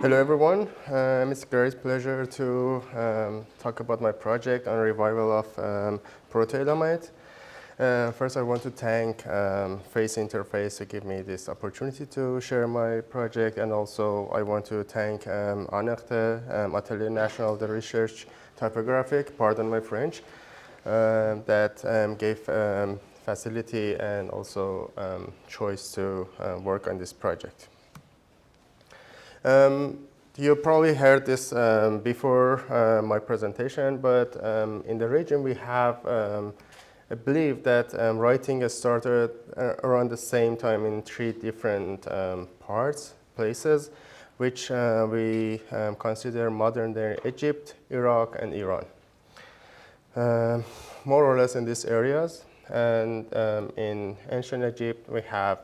Hello everyone, it's a great pleasure to talk about my project on revival of Proto-Elamite. First I want to thank Face Interface to give me this opportunity to share my project, and also I want to thank Anerte, Atelier National de Recherche Typographic, pardon my French, that gave facility and also choice to work on this project. You probably heard this before my presentation, but in the region we have a belief that writing started around the same time in three different places, which we consider modern-day Egypt, Iraq, and Iran. More or less in these areas. And in ancient Egypt, we have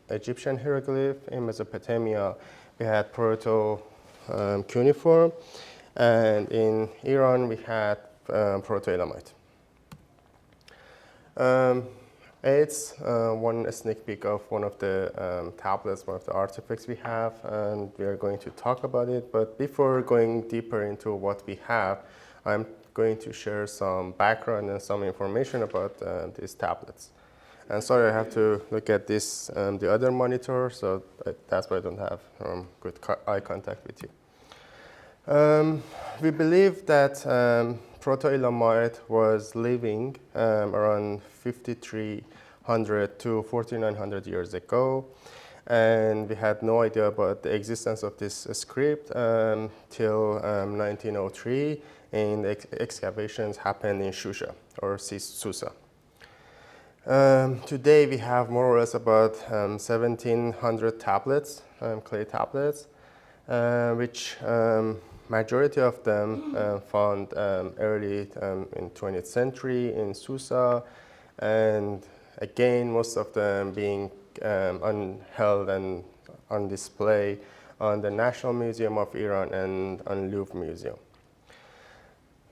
Egyptian hieroglyph. In Mesopotamia, we had Proto-Cuneiform. And in Iran, we had Proto-Elamite. It's one sneak peek of one of the tablets, one of the artifacts we have, and we are going to talk about it. But before going deeper into what we have, I'm going to share some background and some information about these tablets. And sorry, I have to look at this, the other monitor, so that's why I don't have good eye contact with you. We believe that Proto-Elamite was living around 5,300 to 4,900 years ago, and we had no idea about the existence of this script till 1903, and excavations happened in Shusha, or Susa. Today we have more or less about 1,700 tablets, clay tablets, which majority of them found early in 20th century in Susa, and again most of them being held and on display on the National Museum of Iran and on Louvre Museum.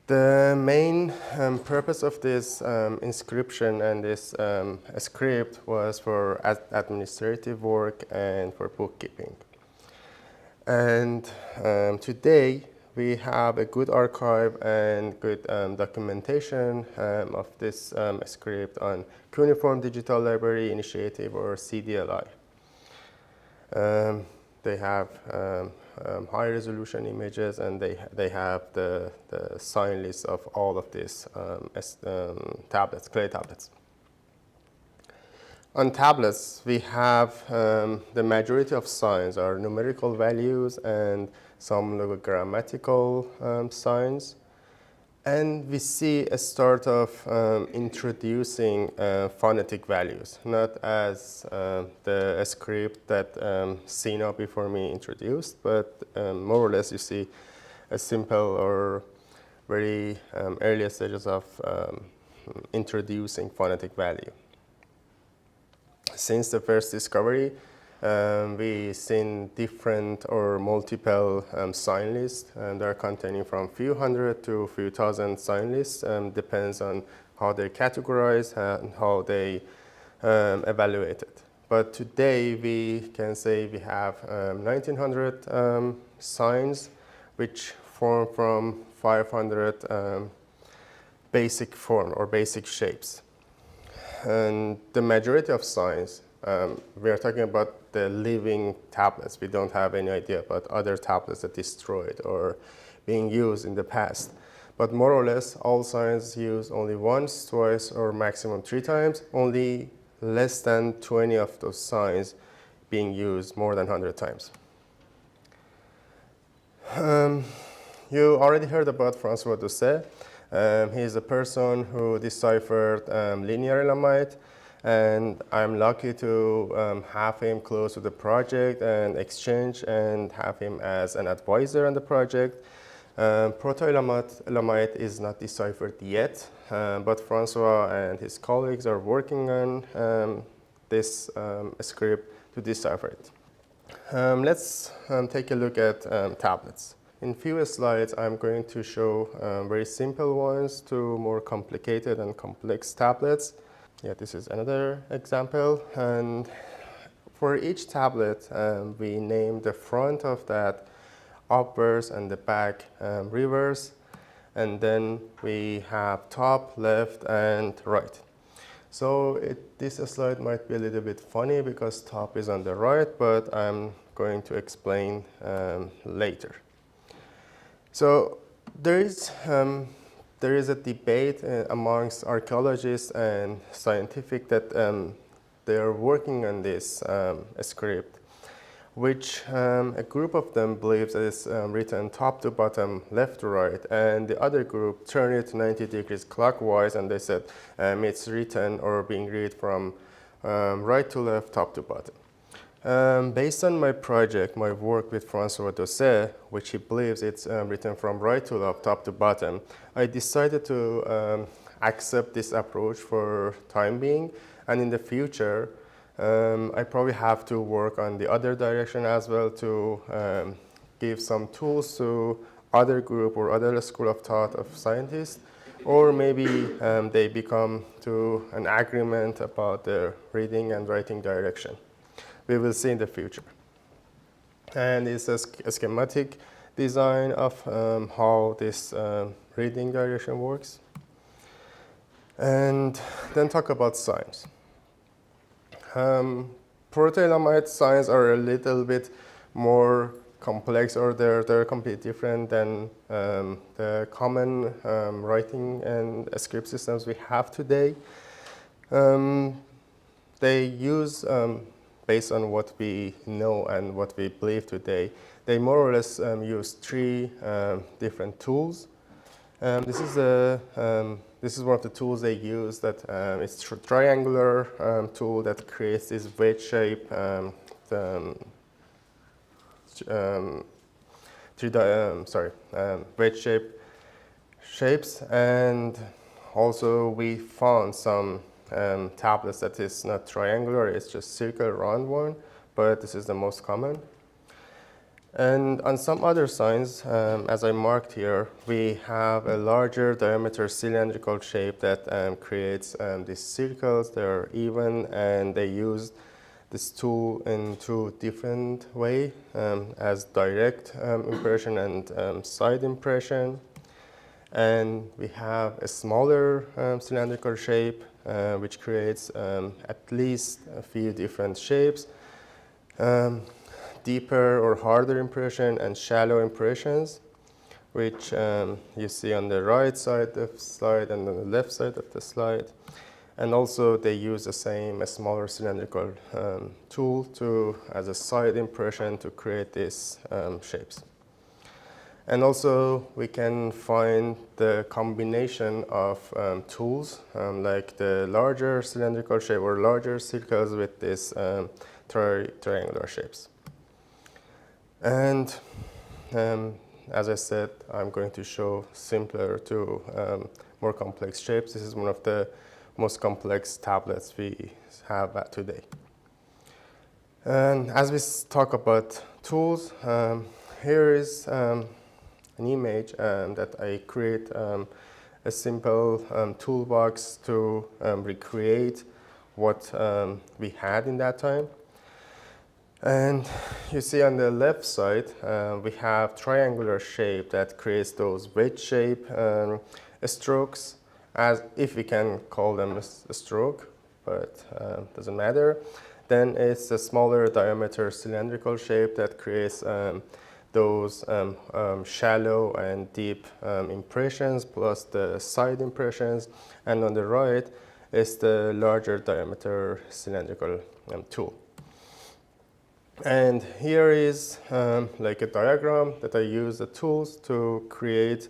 The main purpose of this inscription and this script was for administrative work and for bookkeeping. And today we have a good archive and good documentation of this script on Cuneiform Digital Library Initiative, or CDLI. They have high resolution images, and they have the sign list of all of these tablets, clay tablets. On tablets, we have the majority of signs are numerical values and some logogrammatical signs. And we see a start of introducing phonetic values, not as the script that Sina before me introduced, but more or less you see a simple or very early stages of introducing phonetic value. Since the first discovery, we've seen different or multiple sign lists, and they're containing from few hundred to few thousand sign lists, depends on how they're categorized and how they evaluated. But today we can say we have 1,900 signs, which form from 500 basic form or basic shapes. And the majority of signs, we are talking about the living tablets. We don't have any idea about other tablets that destroyed or being used in the past. But more or less, all signs used only once, twice, or maximum 3 times. Only less than 20 of those signs being used more than 100 times. You already heard about François Doucet. He is a person who deciphered linear Elamite, and I'm lucky to have him close to the project and exchange and have him as an advisor on the project. Proto-Elamite is not deciphered yet, but François and his colleagues are working on this script to decipher it. Let's take a look at tablets. In few slides, I'm going to show very simple ones to more complicated and complex tablets. Yeah, this is another example. And for each tablet, we name the front of that upwards and the back reverse. And then we have top, left, and right. So this slide might be a little bit funny because top is on the right, but I'm going to explain later. So there is a debate amongst archaeologists and scientific that they are working on this script, which a group of them believes is written top to bottom, left to right, and the other group turned it 90 degrees clockwise, and they said it's written or being read from right to left, top to bottom. Based on my project, my work with François Dosset, which he believes it's written from right to left, top to bottom, I decided to accept this approach for time being, and in the future, I probably have to work on the other direction as well to give some tools to other group or other school of thought of scientists, or maybe they become to an agreement about their reading and writing direction. We will see in the future. And it's a schematic design of how this reading direction works. And then talk about signs. Proto-Elamite signs are a little bit more complex, or they're completely different than the common writing and script systems we have today. They use, based on what we know and what we believe today, they more or less use three different tools. This is one of the tools they use. That it's a triangular tool that creates this wedge shape, wedge shape shapes, and also we found some tablets that is not triangular, it's just circle round one, but this is the most common. And on some other signs, as I marked here, we have a larger diameter cylindrical shape that creates these circles. They're even, and they use this tool in two different ways, as direct impression and side impression. And we have a smaller cylindrical shape, which creates at least a few different shapes. Deeper or harder impression and shallow impressions, which you see on the right side of the slide and on the left side of the slide. And also they use the same, a smaller cylindrical tool as a side impression to create these shapes. And also we can find the combination of tools, like the larger cylindrical shape or larger circles with these triangular shapes. And as I said, I'm going to show simpler to more complex shapes. This is one of the most complex tablets we have today. And as we talk about tools, here is an image that I create a simple toolbox to recreate what we had in that time. And you see on the left side, we have triangular shape that creates those wedge shape strokes, as if we can call them a stroke, but doesn't matter. Then it's a smaller diameter cylindrical shape that creates those shallow and deep impressions plus the side impressions. And on the right is the larger diameter cylindrical tool. And here is like a diagram that I use the tools to create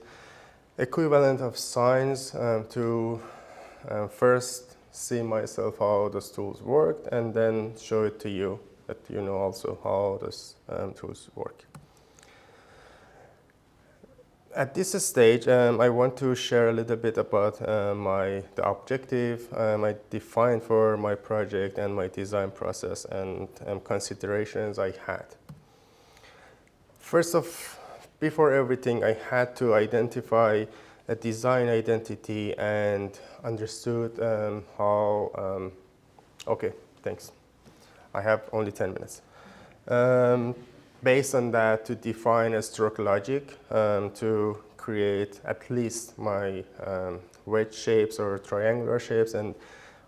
equivalent of signs to first see myself how those tools worked, and then show it to you, that you know also how those tools work. At this stage, I want to share a little bit about the objective I defined for my project and my design process and considerations I had. First off, before everything, I had to identify a design identity and understood how, okay, thanks. I have only 10 minutes. based on that, to define a stroke logic to create at least my wedge shapes or triangular shapes, and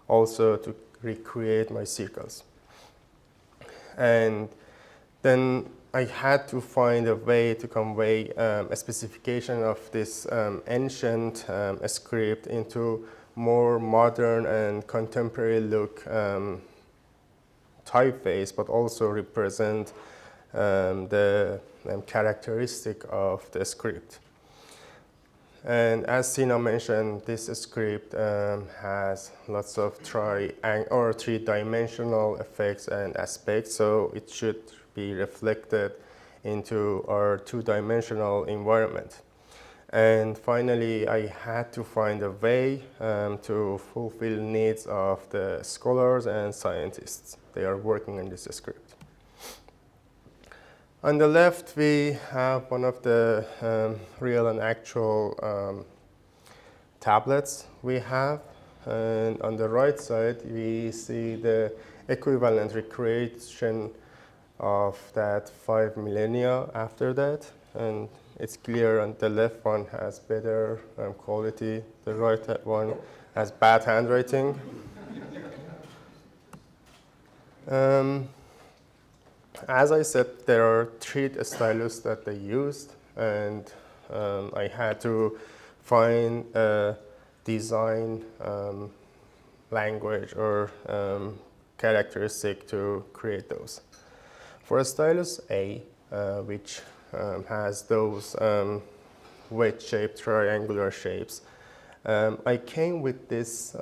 also to recreate my circles. And then I had to find a way to convey a specification of this ancient script into more modern and contemporary look typeface, but also represent the characteristic of the script. And as Sina mentioned, this script has lots of three-dimensional effects and aspects, so it should be reflected into our two-dimensional environment. And finally, I had to find a way to fulfill needs of the scholars and scientists. They are working on this script. On the left, we have one of the real and actual tablets we have. And on the right side, we see the equivalent recreation of that 5 millennia after that. And it's clear on the left one has better quality. The right one has bad handwriting. As I said, there are three stylus that they used, and I had to find a design language or characteristic to create those. For stylus A, which has those wedge-shaped triangular shapes, I came with this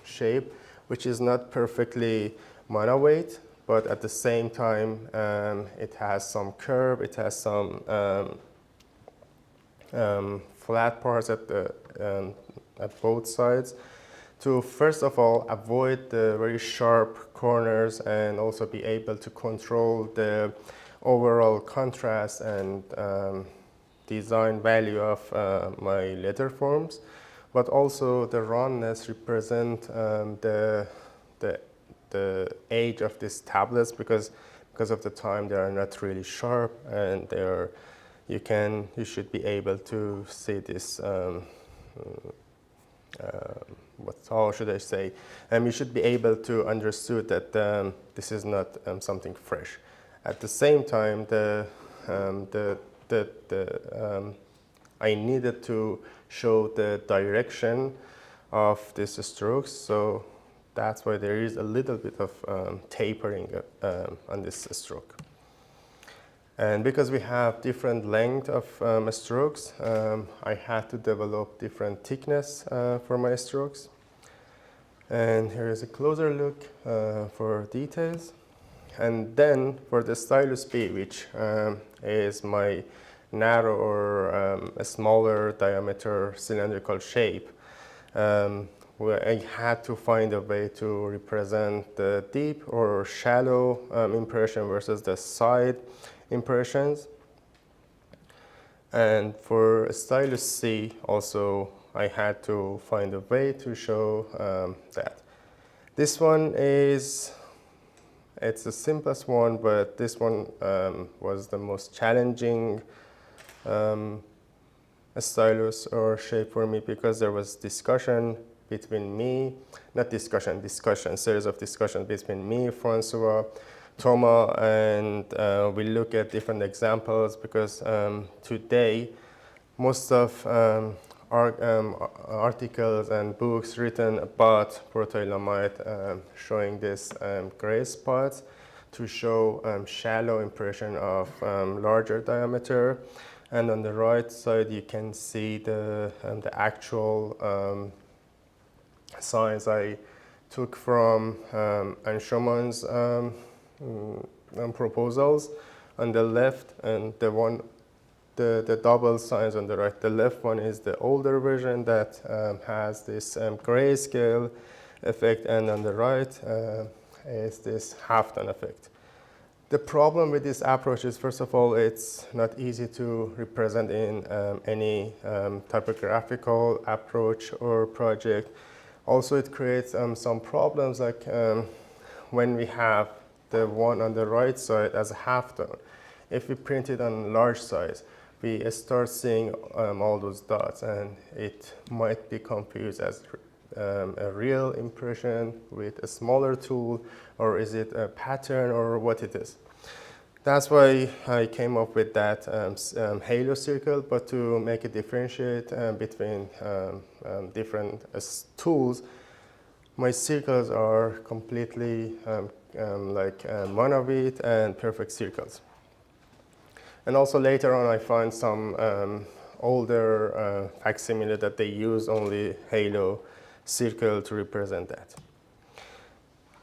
shape, which is not perfectly monoweight, but at the same time, it has some curve, it has some flat parts at both sides, to first of all avoid the very sharp corners and also be able to control the overall contrast and design value of my letter forms, but also the roundness represent the age of these tablets, because of the time they are not really sharp, and they are, you should be able to see this how should I say, you should be able to understand that this is not something fresh. At the same time, I needed to show the direction of these strokes, so that's why there is a little bit of tapering on this stroke. And because we have different length of strokes, I had to develop different thickness for my strokes. And here is a closer look for details. And then for the stylus B, which is my narrow or a smaller diameter cylindrical shape, where I had to find a way to represent the deep or shallow impression versus the side impressions. And for stylus C, also I had to find a way to show that. This one it's the simplest one, but this one was the most challenging stylus or shape for me, because there was discussion between me, series of discussions between me, Francois, Thomas, and we look at different examples, because today most of articles and books written about Proto-Elamite showing this gray spots to show shallow impression of larger diameter. And on the right side, you can see the actual signs I took from Anshuman's proposals on the left, and the double signs on the right. The left one is the older version that has this grayscale effect, and on the right is this half-tone effect. The problem with this approach is, first of all, it's not easy to represent in any typographical approach or project. Also, it creates some problems, like when we have the one on the right side as a halftone. If we print it on large size, we start seeing all those dots, and it might be confused as a real impression with a smaller tool, or is it a pattern, or what it is. That's why I came up with that halo circle, but to make it differentiate between different tools, my circles are completely like monolith and perfect circles. And also later on, I find some older facsimile that they use only halo circle to represent that.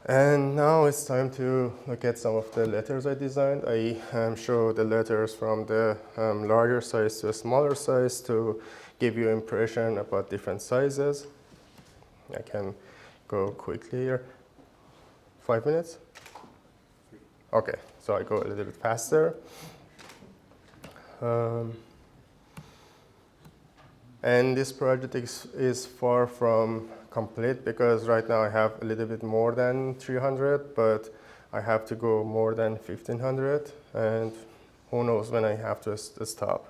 And now it's time to look at some of the letters I designed. I show the letters from the larger size to a smaller size to give you impression about different sizes. I can go quickly here. 5 minutes? Okay, so I go a little bit faster. And this project is far from complete, because right now I have a little bit more than 300, but I have to go more than 1,500, and who knows when I have to stop.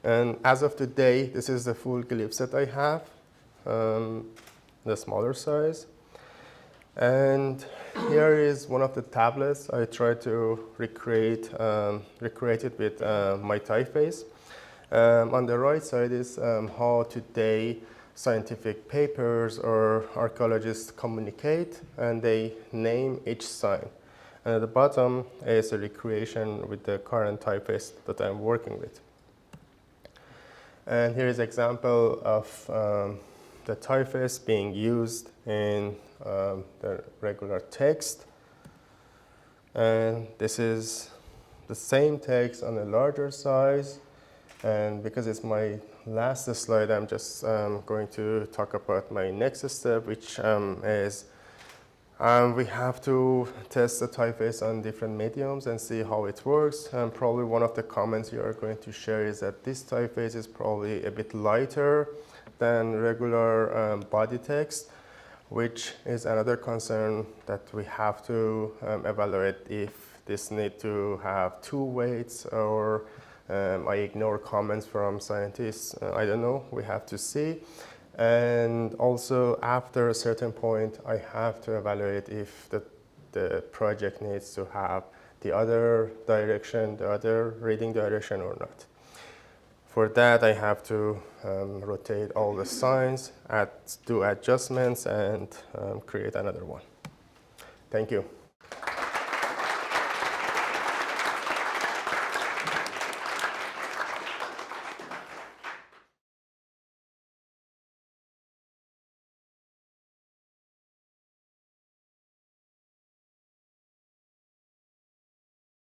And as of today, this is the full glyphs that I have, the smaller size. And here is one of the tablets. I tried to recreate it with my typeface. On the right side is how today scientific papers or archaeologists communicate, and they name each sign. And at the bottom is a recreation with the current typeface that I'm working with. And here is an example of the typeface being used in the regular text. And this is the same text on a larger size. And because it's my last slide, I'm just going to talk about my next step, which is we have to test the typeface on different mediums and see how it works. And probably one of the comments you are going to share is that this typeface is probably a bit lighter than regular body text, which is another concern that we have to evaluate if this need to have two weights, or I ignore comments from scientists. I don't know, we have to see. And also after a certain point, I have to evaluate if the project needs to have the other direction, the other reading direction or not. For that, I have to rotate all the signs, do adjustments, and create another one. Thank you.